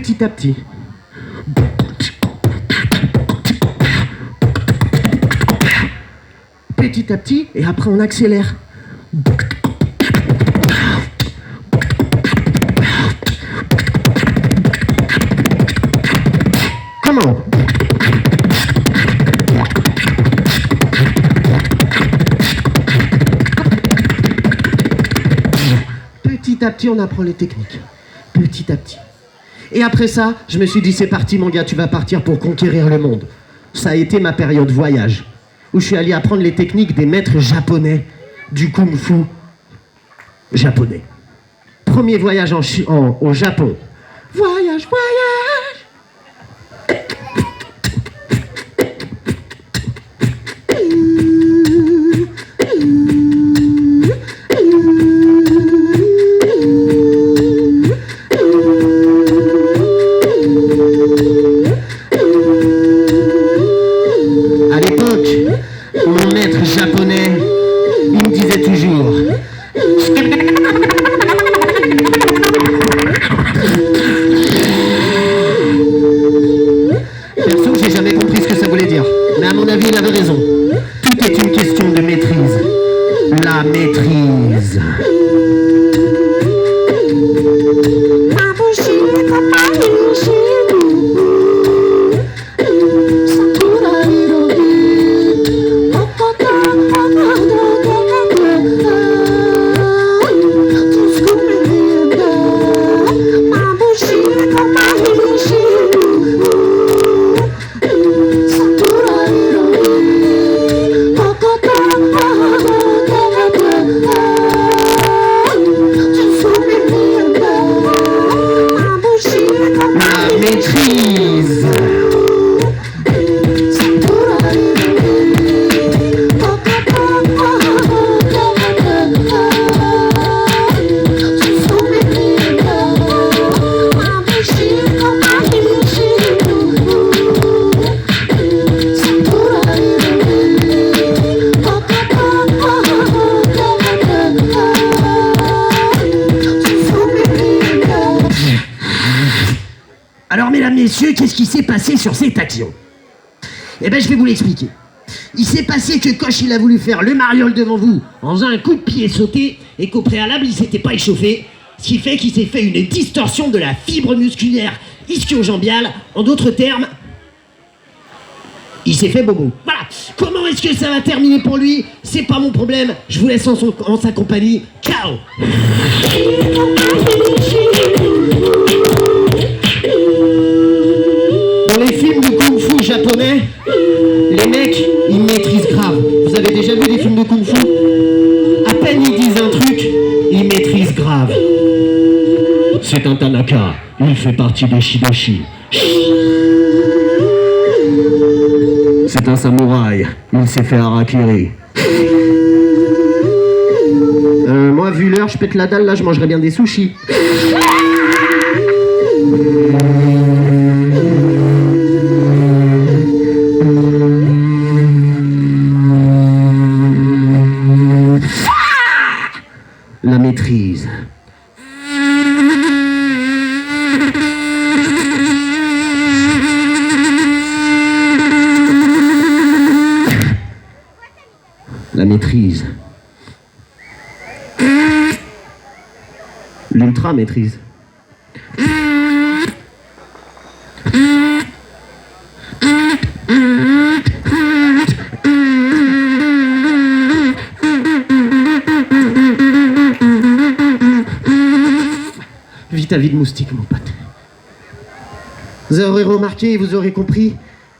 petit à petit. Petit à petit, et après on accélère. Comment ? Petit à petit, on apprend les techniques. Petit à petit. Et après ça, je me suis dit, c'est parti mon gars, tu vas partir pour conquérir le monde. Ça a été ma période voyage, où je suis allé apprendre les techniques des maîtres japonais du kung-fu japonais. Premier voyage au Japon. Voyage, voyage. À l'époque, mon maître japonais, il me disait toujours... Perso, j'ai jamais compris ce que ça voulait dire. Mais à mon avis, il avait raison. Tout est une question de maîtrise. La maîtrise. Alors, mesdames, messieurs, qu'est-ce qui s'est passé sur cette action ? Eh ben, je vais vous l'expliquer. Il s'est passé que Koch, il a voulu faire le mariole devant vous en faisant un coup de pied sauté et qu'au préalable, il s'était pas échauffé, ce qui fait qu'il s'est fait une distorsion de la fibre musculaire ischio-jambiale. En d'autres termes, il s'est fait bobo. Voilà. Comment est-ce que ça va terminer pour lui ? C'est pas mon problème. Je vous laisse en sa compagnie. Ciao. Dans les films de kung-fu japonais, les mecs, ils maîtrisent grave. Vous avez déjà vu des films de kung-fu ? À peine ils disent un truc, ils maîtrisent grave. C'est un Tanaka, il fait partie des Shidoshi. C'est un samouraï, il s'est fait harakiri. Moi, vu l'heure, je pète la dalle, là, je mangerais bien des sushis. La maîtrise. La maîtrise. L'ultra maîtrise. Vite à vie de moustique, mon pote. Vous aurez remarqué et vous aurez compris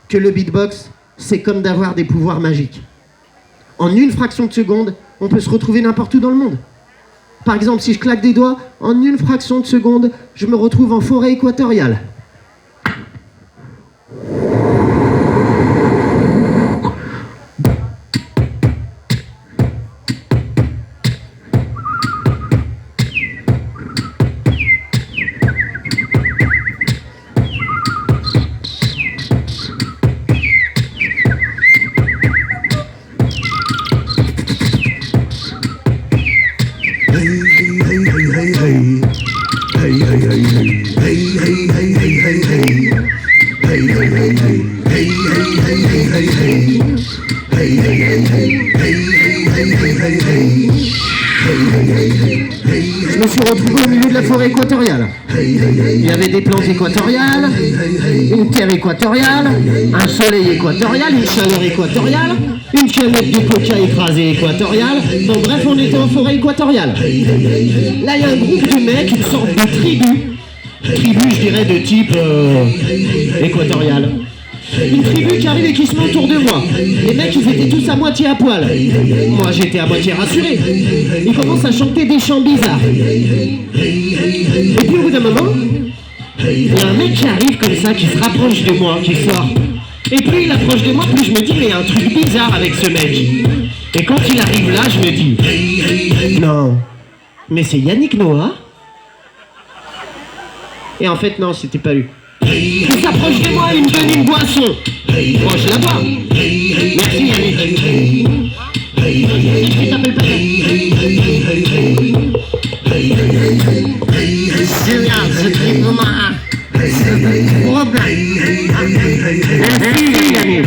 que le beatbox, c'est comme d'avoir des pouvoirs magiques. En une fraction de seconde, on peut se retrouver n'importe où dans le monde. Par exemple, si je claque des doigts, en une fraction de seconde, je me retrouve en forêt équatoriale. Hey, hey, hey, hey, hey, hey, hey, hey, hey, hey, hey, hey, hey. Je me suis retrouvé au milieu de la forêt équatoriale. Il y avait des plantes équatoriales, une terre équatoriale, un soleil équatorial, une chaleur équatoriale, une canette de coca écrasée équatoriale. Bon bref, on était en forêt équatoriale. Là, il y a un groupe de mecs, une sorte de tribu, je dirais de type équatorial. Une tribu qui arrive et qui se met autour de moi. Les mecs, ils étaient tous à moitié à poil. Moi, j'étais à moitié rassuré. Ils commencent à chanter des chants bizarres. Et puis, au bout d'un moment, il y a un mec qui arrive comme ça, qui se rapproche de moi, qui sort. Et plus il approche de moi, plus je me dis, mais il y a un truc bizarre avec ce mec. Et quand il arrive là, je me dis, non, mais c'est Yannick Noah. Et en fait, non, c'était pas lui. Il s'approche de moi, il me donne une boisson. Moi, je la bois. Merci, Yannick. Est-ce que t'appelles pas Julien, je crie pour moi. Merci, Yannick.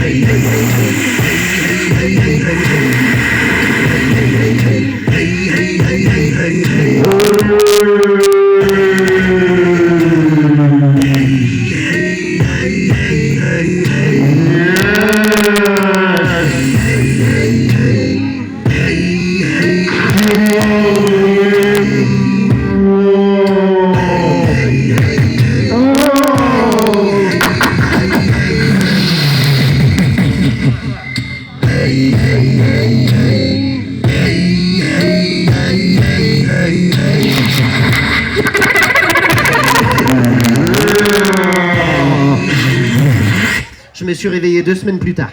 Je me suis réveillé 2 semaines plus tard.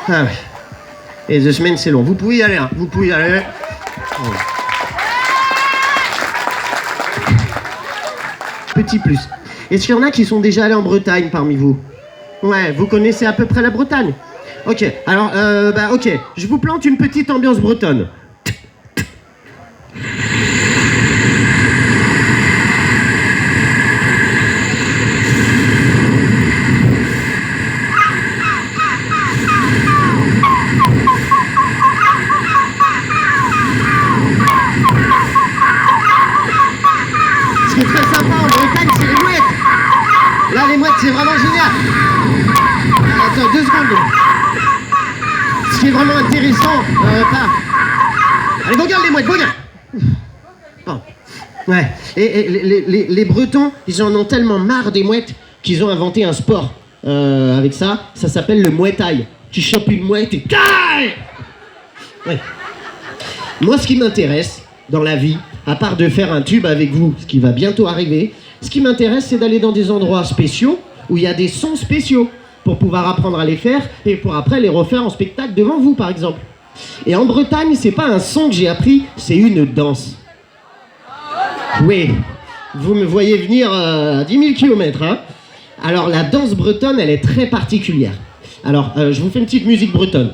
Ah ouais. Et 2 semaines, c'est long. Vous pouvez y aller, hein. Vous pouvez y aller. Oh. Petit plus. Est-ce qu'il y en a qui sont déjà allés en Bretagne parmi vous? Ouais, vous connaissez à peu près la Bretagne? Ok, alors, ok. Je vous plante une petite ambiance bretonne. Ce qui est très sympa en Bretagne, c'est les mouettes. Là, les mouettes, c'est vraiment génial. Attends, 2 secondes. Ce qui est vraiment intéressant, Allez, vos gueules, les mouettes, vos gueules. Bon. Ouais. Et les Bretons, ils en ont tellement marre des mouettes qu'ils ont inventé un sport avec ça. Ça s'appelle le mouettail. Tu chopes une mouette et... Ouais. Moi, ce qui m'intéresse dans la vie, à part de faire un tube avec vous, ce qui va bientôt arriver, ce qui m'intéresse, c'est d'aller dans des endroits spéciaux où il y a des sons spéciaux pour pouvoir apprendre à les faire et pour après les refaire en spectacle devant vous, par exemple. Et en Bretagne, c'est pas un son que j'ai appris, c'est une danse. Oui, vous me voyez venir à 10 000 km, hein. Alors, la danse bretonne, elle est très particulière. Alors, je vous fais une petite musique bretonne.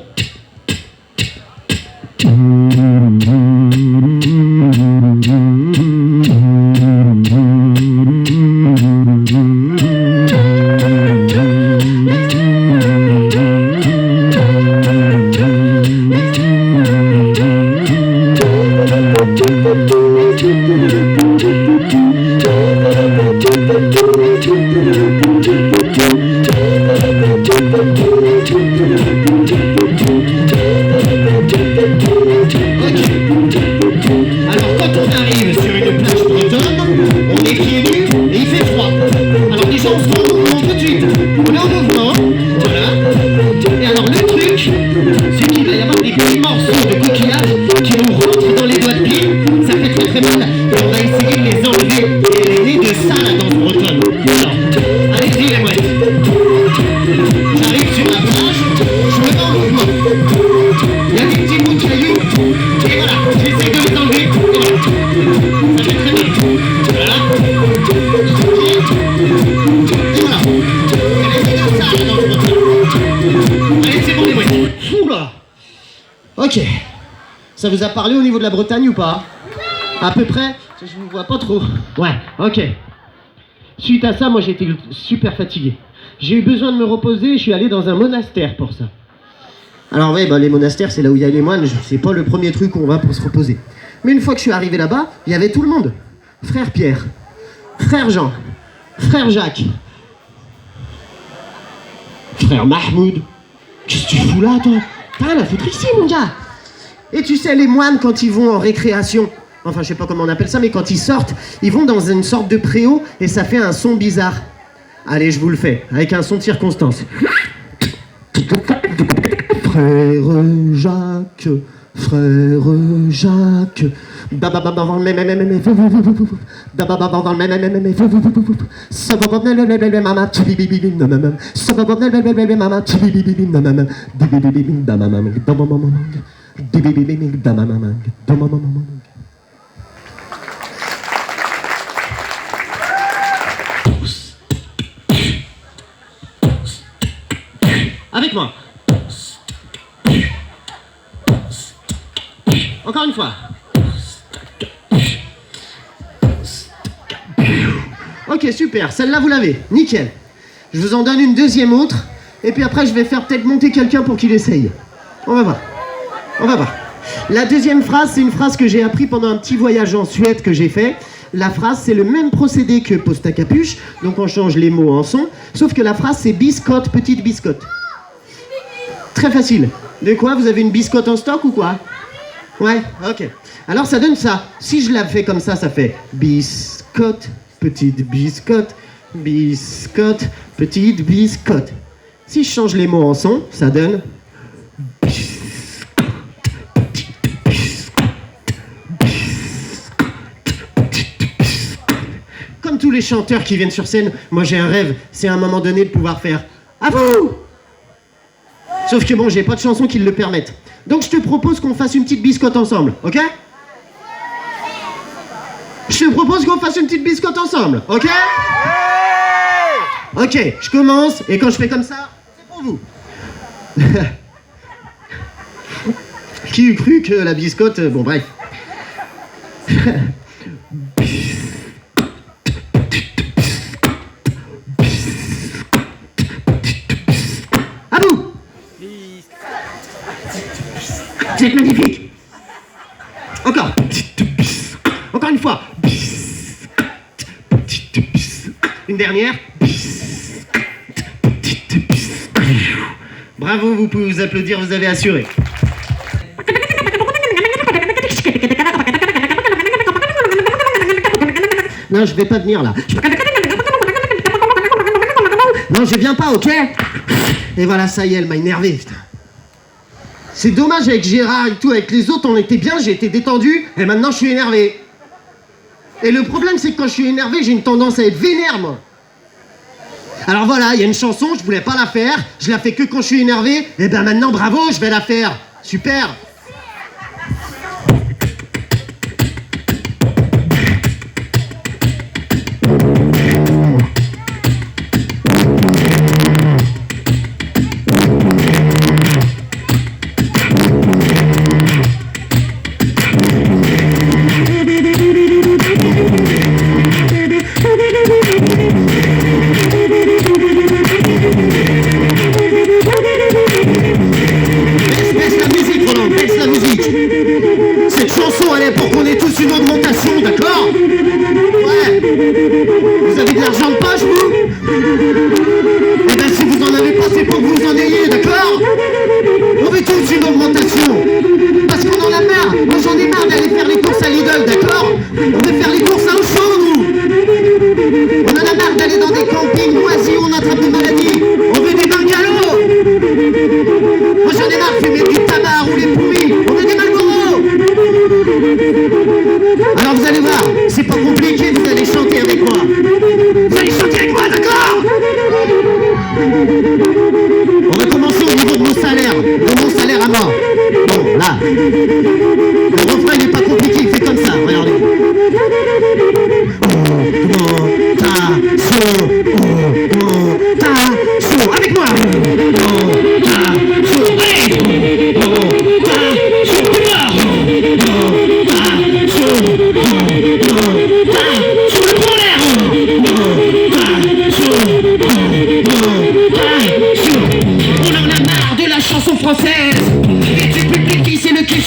Ok. Ça vous a parlé au niveau de la Bretagne ou pas? À peu près? Je vous vois pas trop. Ouais, ok. Suite à ça, moi j'étais super fatigué. J'ai eu besoin de me reposer et je suis allé dans un monastère pour ça. Alors ouais, bah, les monastères, c'est là où il y a les moines, c'est pas le premier truc où on va pour se reposer. Mais une fois que je suis arrivé là-bas, il y avait tout le monde. Frère Pierre, frère Jean, frère Jacques, frère Mahmoud. Qu'est-ce que tu fous là, toi? T'as rien à foutre ici, mon gars. Et tu sais, les moines, quand ils vont en récréation, enfin, je sais pas comment on appelle ça, mais quand ils sortent, ils vont dans une sorte de préau et ça fait un son bizarre. Allez, je vous le fais, avec un son de circonstance. Frère Jacques, frère Jacques. Avec moi. Encore une fois. Ok, super. Celle-là, vous l'avez. Nickel. Je vous en donne une deuxième autre. Et puis après, je vais faire peut-être monter quelqu'un pour qu'il essaye. On va voir. On va voir. La deuxième phrase, c'est une phrase que j'ai appris pendant un petit voyage en Suède que j'ai fait. La phrase, c'est le même procédé que Posta Capuche. Donc on change les mots en son. Sauf que la phrase, c'est biscotte, petite biscotte. Très facile. De quoi? Vous avez une biscotte en stock ou quoi? Ouais, ok. Alors ça donne ça. Si je la fais comme ça fait biscotte, petite biscotte, biscotte, petite biscotte. Si je change les mots en son, ça donne comme tous les chanteurs qui viennent sur scène, moi j'ai un rêve, c'est à un moment donné de pouvoir faire à vous. Sauf que bon, j'ai pas de chansons qui le permettent. Donc je te propose qu'on fasse une petite biscotte ensemble, ok? Je te propose qu'on fasse une petite biscotte ensemble, ok? Ok, je commence, et quand je fais comme ça, c'est pour vous. Qui eût cru que la biscotte... Bon, bref. À vous! C'est magnifique! Encore! Encore une fois! Une dernière! Bravo, vous pouvez vous applaudir, vous avez assuré. Non, je vais pas venir là. Non, je viens pas, ok? Et voilà, ça y est, elle m'a énervé, putain. C'est dommage avec Gérard et tout, avec les autres, on était bien, j'ai été détendu, et maintenant je suis énervé. Et le problème, c'est que quand je suis énervé, j'ai une tendance à être vénère, moi. Alors voilà, il y a une chanson, je voulais pas la faire, je la fais que quand je suis énervé, et ben maintenant, bravo, je vais la faire. Super. Alors vous allez voir, c'est pas compliqué, vous allez chanter avec moi. Vous allez chanter avec moi, d'accord? On va commencer au niveau de mon salaire à moi. Bon, là,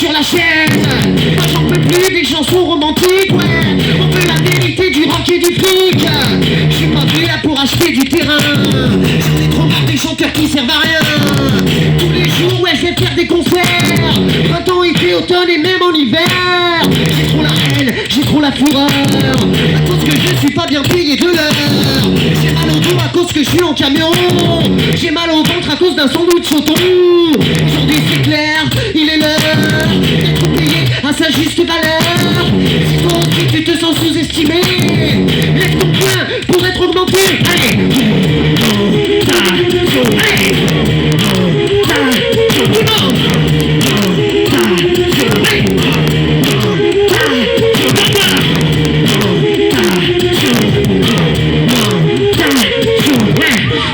sur la chaîne. Moi j'en peux plus des chansons romantiques, ouais. On veut la vérité du rock et du fric. Je suis pas venu là pour acheter du terrain. J'en ai trop marre des chanteurs qui servent à rien. Tous les jours, ouais, je vais faire des concerts. Printemps, été, automne et même en hiver. J'ai trop la haine, j'ai trop la fureur. À cause que je suis pas bien payé de l'heure. J'ai mal au dos à cause que je suis en camion. J'ai mal au ventre à cause d'un sandwich au thon. Aujourd'hui c'est clair, il est l'heure d'être payé à sa juste valeur. Si toi aussi tu te sens sous-estimé, lève ton poing pour être augmenté. Allez.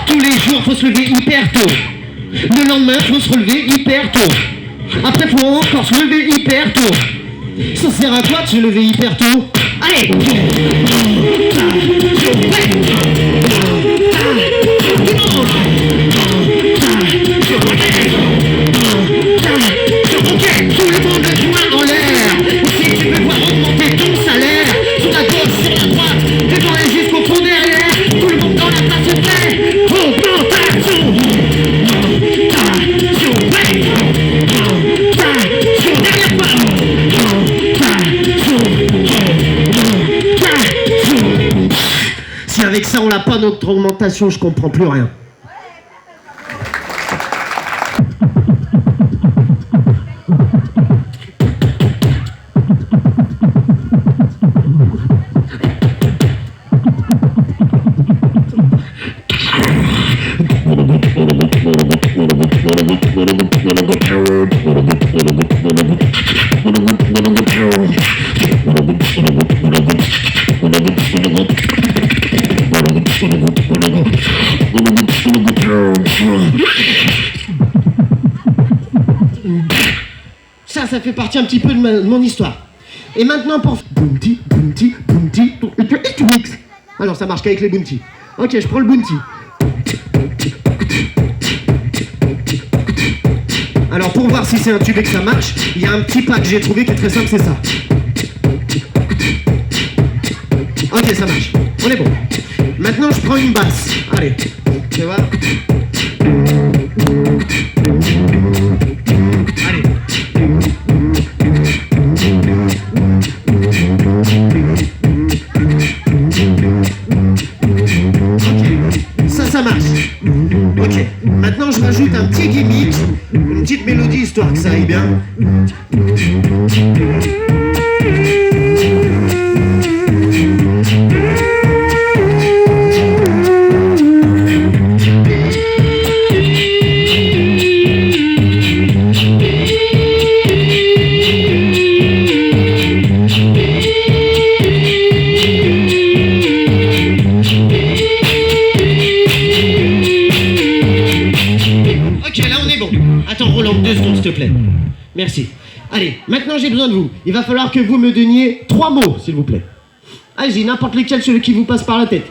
Tous les jours faut se lever hyper tôt. Le lendemain faut se relever hyper tôt. Après faut encore se lever hyper tôt. Ça sert à quoi de se lever hyper tôt? Allez. Ok, tout le monde le poing en l'air. Si tu veux voir augmenter ton salaire, sur la gauche, sur la droite, devant et jusqu'au fond derrière, tout le monde dans la place se fait augmentation. Si avec ça on n'a pas notre augmentation, je comprends plus rien. Ça fait partie un petit peu de mon histoire. Et maintenant pour... Bounty, bounty, bounty... Et tu mixes. Alors ça marche qu'avec les bounty. Ok, je prends le bounty. Alors pour voir si c'est un tube et que ça marche, il y a un petit pas que j'ai trouvé qui est très simple, c'est ça. Ok, ça marche. On est bon. Maintenant je prends une basse. Allez, tu vois. Allez. Ça marche. Ok. Maintenant je rajoute un petit gimmick, une petite mélodie histoire que ça aille bien. Attends, Roland, 2 secondes, s'il te plaît. Merci. Allez, maintenant j'ai besoin de vous. Il va falloir que vous me donniez 3 mots, s'il vous plaît. Allez-y, n'importe lequel, celui qui vous passe par la tête.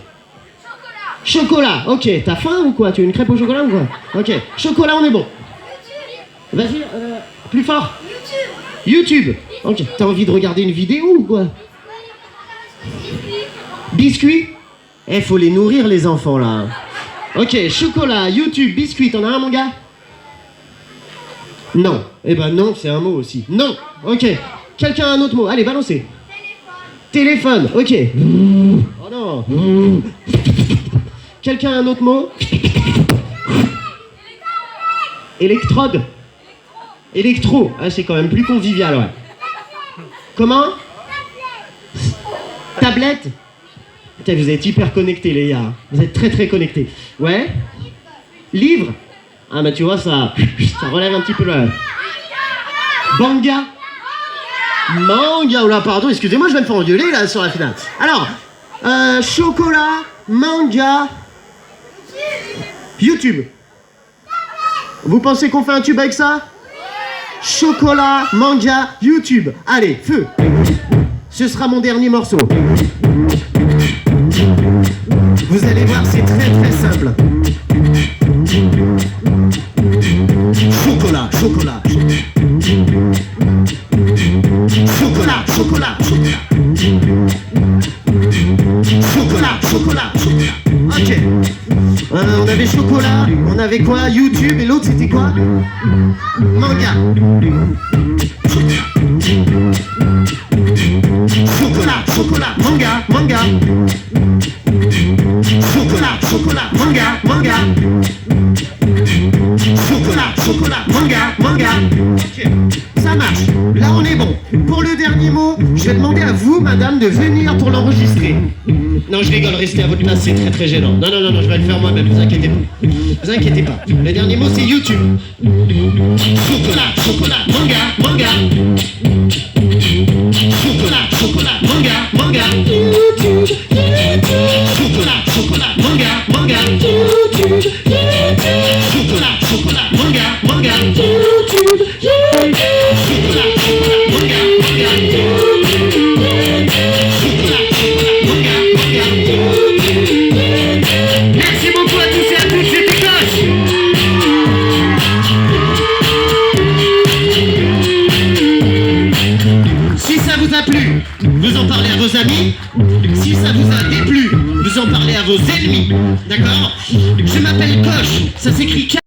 Chocolat. Ok, t'as faim ou quoi? Tu veux une crêpe au chocolat ou quoi? Ok, chocolat, on est bon. Vas-y, plus fort. YouTube. Ok, t'as envie de regarder une vidéo ou quoi? Biscuit. Eh, faut les nourrir, les enfants, là. Ok, chocolat, YouTube, biscuit, t'en as un, mon gars? Non. Eh ben non, c'est un mot aussi. Non. Ok. Quelqu'un a un autre mot. Allez, balancez. Téléphone. Ok. Oh non. Quelqu'un a un autre mot? Électrode. Électro. Ah, c'est quand même plus convivial, ouais. Comment? Tablette. Putain, vous êtes hyper connectés, les gars. Vous êtes très très connectés. Ouais. Livre. Ah bah tu vois, ça relève un petit peu le... Banga. Manga. Oh là, pardon, excusez-moi, je vais me faire engueuler là sur la finale. Alors, chocolat, manga, YouTube. Vous pensez qu'on fait un tube avec ça? Chocolat, manga, YouTube. Allez, feu. Ce sera mon dernier morceau. Vous allez voir, c'est très très simple. Chocolat, chocolat. avait quoi? YouTube et l'autre c'était quoi? Manga. Chocolat, chocolat, manga, manga. Chocolat, chocolat, manga, manga. Chocolat, chocolat, manga, manga. Ok, ça marche. Là on est bon. Pour le dernier mot, je vais demander à vous, madame, de venir pour l'enregistrer. Non, je rigole, restez à votre place, c'est très très gênant. Non, non, non, non, je vais le faire moi-même, vous inquiétez pas. Vous inquiétez pas. Le dernier mot, c'est YouTube. Chocolat, chocolat, manga, manga. Chocolat, chocolat, manga, manga. YouTube, chocolat, chocolat, manga, manga. YouTube, chocolat, chocolat, manga, manga. YouTube, chocolat, chocolat, manga, manga. Chocolat, chocolat, manga, manga. Merci beaucoup à tous et à toutes, c'était Cloche. Si ça vous a plu, vous en parlez à vos amis. Si ça vous a déplu, vous en parlez à vos ennemis. D'accord? Je m'appelle Coche, ça s'écrit